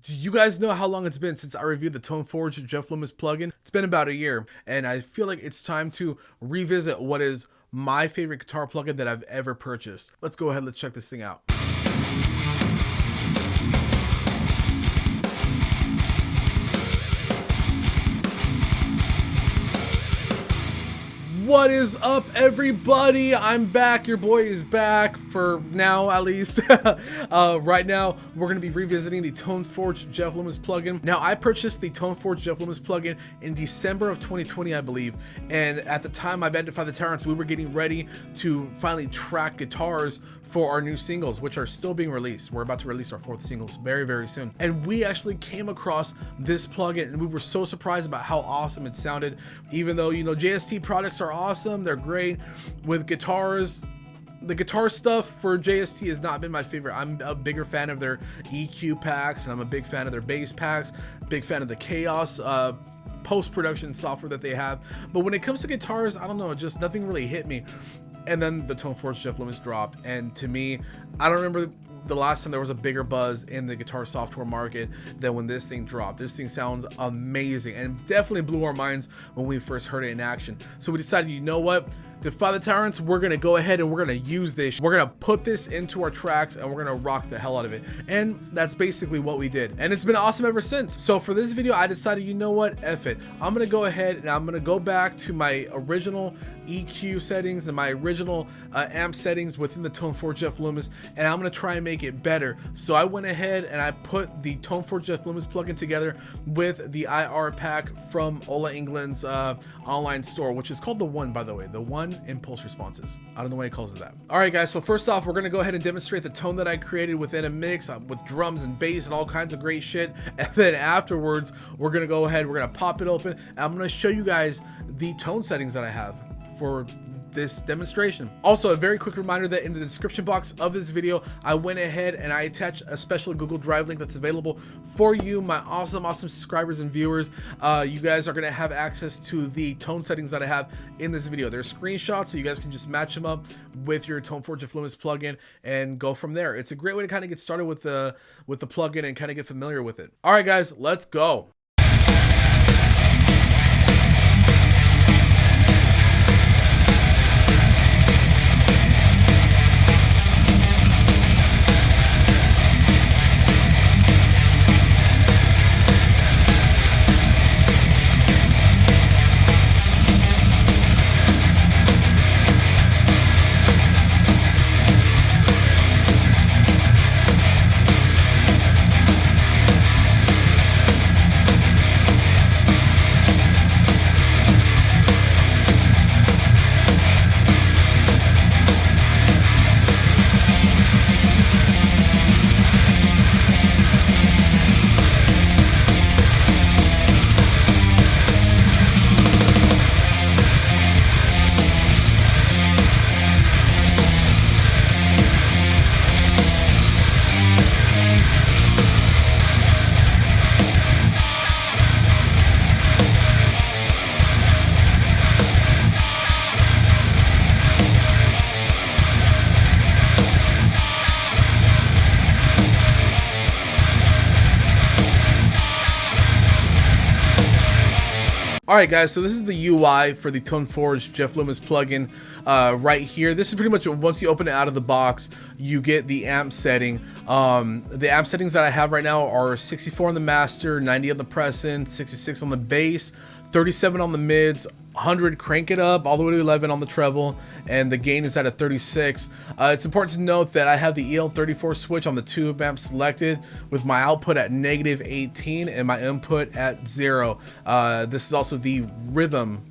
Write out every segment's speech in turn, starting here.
Do you guys know how long it's been since I reviewed the Toneforge Jeff Loomis plugin? It's been about a year, and I feel like it's time to revisit what is my favorite guitar plugin that I've ever purchased. Let's go ahead, let's check this thing out. What is up, everybody? I'm back. Your boy is back for now, at least. Right now, we're going to be revisiting the Toneforge Jeff Loomis plugin. Now, I purchased the Toneforge Jeff Loomis plugin in December of 2020, I believe. And at the time of Defy The Tyrants, we were getting ready to finally track guitars for our new singles, which are still being released. We're about to release our 4th singles very, very soon. And we actually came across this plugin, and we were so surprised about how awesome it sounded. Even though, you know, JST products are awesome, they're great. With guitars, the guitar stuff for JST has not been my favorite. I'm a bigger fan of their EQ packs, and I'm a big fan of their bass packs, big fan of the Chaos post-production software that they have. But when it comes to guitars, I don't know, just nothing really hit me. And then the Toneforge Jeff Loomis dropped, and to me, I don't remember the last time there was a bigger buzz in the guitar software market than when this thing dropped. This thing sounds amazing and definitely blew our minds when we first heard it in action. So we decided, you know what? Defy the Tyrants, we're gonna go ahead and we're gonna use this. We're gonna put this into our tracks and we're gonna rock the hell out of it. And that's basically what we did. And it's been awesome ever since. So for this video, I decided, you know what? F it. I'm gonna go ahead and I'm gonna go back to my original EQ settings and my original amp settings within the Toneforge Jeff Loomis, and I'm gonna try and make it better. So I went ahead and I put the Toneforge Jeff Loomis plugin together with the IR pack from Ola England's online store, which is called The One, by the way. The One Impulse Responses. I don't know why he calls it that. All right, guys, so first off, we're gonna go ahead and demonstrate the tone that I created within a mix with drums and bass and all kinds of great shit. And then afterwards, we're gonna go ahead, we're gonna pop it open, and I'm gonna show you guys the tone settings that I have for this demonstration. Also, a very quick reminder that in the description box of this video, I went ahead and I attached a special Google Drive link that's available for you, my awesome subscribers and viewers. You guys are gonna have access to the tone settings that I have in this video. There's screenshots, so you guys can just match them up with your Toneforge Jeff Loomis plugin and go from there. It's a great way to kind of get started with the plugin and kind of get familiar with it. All right, guys, let's go. Alright guys, so this is the UI for the Toneforge Jeff Loomis plugin right here. This is pretty much, once you open it out of the box, you get the amp setting. The amp settings that I have right now are 64 on the master, 90 on the present, 66 on the bass, 37 on the mids, 100 crank it up all the way to 11 on the treble, and the gain is at a 36. It's important to note that I have the EL34 switch on the tube amp selected with my output at -18 and my input at 0. This is also the rhythm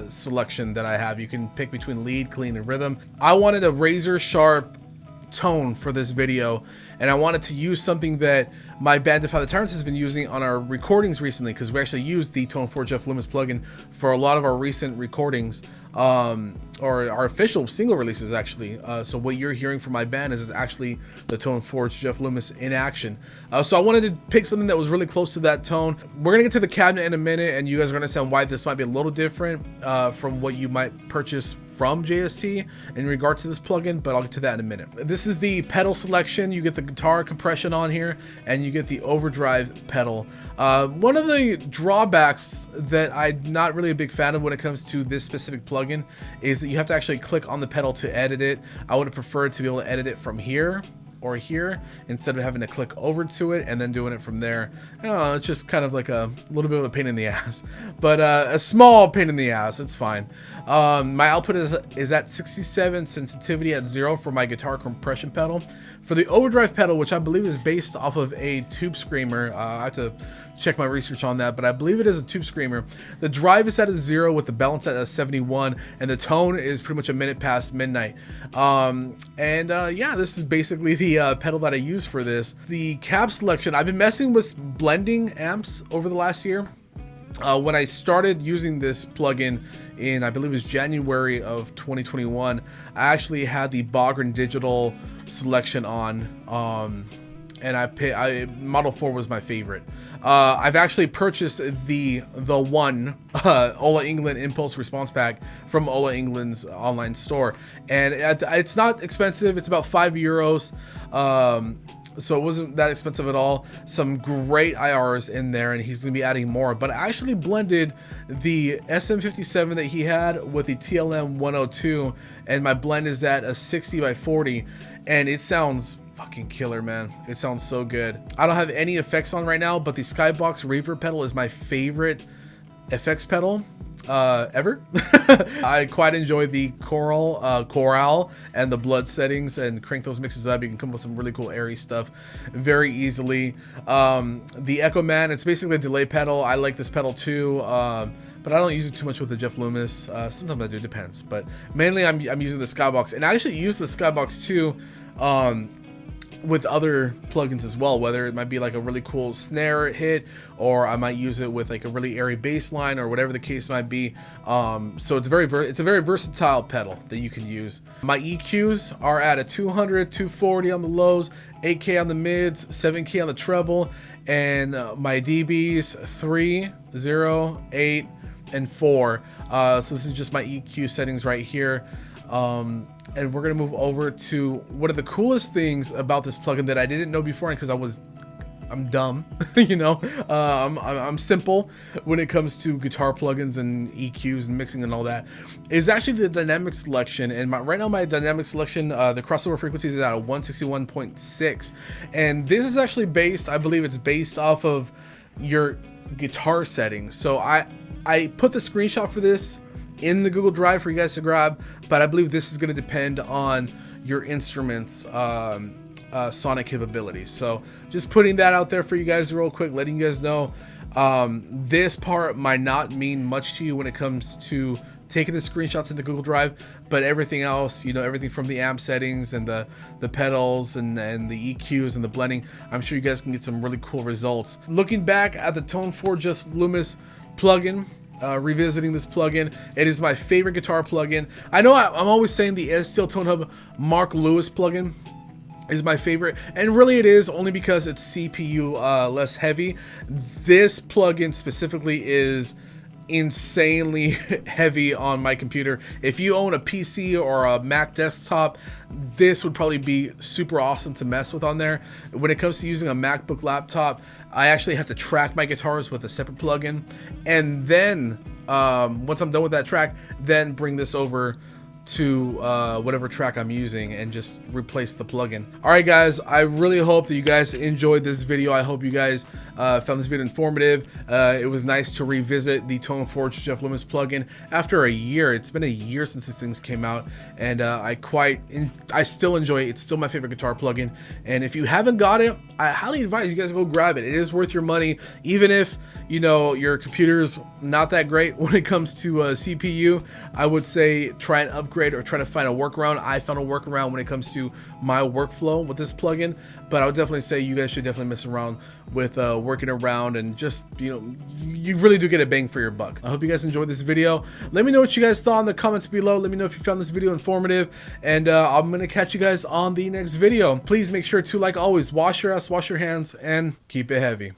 selection that I have. You can pick between lead, clean, and rhythm. I wanted a razor sharp tone for this video, and I wanted to use something that my band Defy The Tyrants has been using on our recordings recently, because we actually used the Toneforge Jeff Loomis plugin for a lot of our recent recordings, or our official single releases actually. So what you're hearing from my band is actually the Toneforge Jeff Loomis in action. So I wanted to pick something that was really close to that tone. We're gonna get to the cabinet in a minute, and you guys are gonna understand why this might be a little different from what you might purchase from JST in regard to this plugin, but I'll get to that in a minute. This is the pedal selection. You get the guitar compression on here, and you get the overdrive pedal. One of the drawbacks that I'm not really a big fan of when it comes to this specific plugin is that you have to actually click on the pedal to edit it. I would have preferred to be able to edit it from here or here instead of having to click over to it and then doing it from there. I don't know, it's just kind of like a little bit of a pain in the ass, but a small pain in the ass. It's fine. My output is at 67, sensitivity at 0 for my guitar compression pedal. For the overdrive pedal, which I believe is based off of a Tube Screamer, I have to check my research on that, but I believe it is a Tube Screamer. The drive is at a 0 with the balance at a 71, and the tone is pretty much a minute past midnight. Yeah, this is basically the pedal that I use for this. The cab selection, I've been messing with blending amps over the last year. When I started using this plugin in, I believe it was January of 2021, I actually had the Bogren Digital selection on, and Model 4 was my favorite. I've actually purchased the one Ola England Impulse Response Pack from Ola England's online store, and it's not expensive. It's about €5. So it wasn't that expensive at all. Some great IRs in there, and he's going to be adding more. But I actually blended the SM57 that he had with the TLM 102, and my blend is at a 60/40, and it sounds fucking killer, man. It sounds so good. I don't have any effects on right now, but the Skybox Reverb pedal is my favorite effects pedal ever. I quite enjoy the chorale and the blood settings, and crank those mixes up. You can come up with some really cool airy stuff very easily. The Echo Man, it's basically a delay pedal. I like this pedal too, but I don't use it too much with the Jeff Loomis. Sometimes I do, depends, but mainly I'm using the Skybox, and I actually use the Skybox too with other plugins as well, whether it might be like a really cool snare hit, or I might use it with like a really airy bass line, or whatever the case might be. So it's a very versatile pedal that you can use. My EQs are at a 200, 240 on the lows, 8K on the mids, 7K on the treble, and my dBs 3, 0, 8, and 4. So this is just my EQ settings right here. And we're gonna move over to one of the coolest things about this plugin that I didn't know before, because I'm dumb, you know. I'm simple when it comes to guitar plugins and EQs and mixing and all that, is actually the dynamic selection. And right now my dynamic selection, the crossover frequencies is at a 161.6, and this is actually based, I believe it's based off of your guitar settings. So I put the screenshot for this in the Google Drive for you guys to grab, but I believe this is going to depend on your instrument's sonic capabilities. So just putting that out there for you guys real quick, letting you guys know this part might not mean much to you when it comes to taking the screenshots in the Google Drive, but everything else, you know, everything from the amp settings and the pedals and the EQs and the blending, I'm sure you guys can get some really cool results. Looking back at the Toneforge Jeff Loomis plugin, revisiting this plugin, it is my favorite guitar plugin. I know I'm always saying the S-Steel Tone Hub Mark Lewis plugin is my favorite, and really it is only because it's CPU less heavy. This plugin specifically is insanely heavy on my computer. If you own a PC or a Mac desktop, this would probably be super awesome to mess with on there. When it comes to using a MacBook laptop, I actually have to track my guitars with a separate plugin, and then once I'm done with that track, then bring this over to whatever track I'm using and just replace the plugin. All right, guys, I really hope that you guys enjoyed this video. I hope you guys found this video informative. It was nice to revisit the Toneforge Jeff Loomis plugin after a year. It's been a year since these things came out, and I still enjoy it. It's still my favorite guitar plugin, and if you haven't got it, I highly advise you guys go grab it. It is worth your money, even if, you know, your computer's not that great when it comes to CPU. I would say try and upgrade or try to find a workaround. I found a workaround when it comes to my workflow with this plugin, but I would definitely say you guys should definitely mess around with working around, and just, you know, you really do get a bang for your buck. I hope you guys enjoyed this video. Let me know what you guys thought in the comments below. Let me know if you found this video informative, and I'm gonna catch you guys on the next video. Please make sure to, like always, wash your ass, wash your hands, and keep it heavy.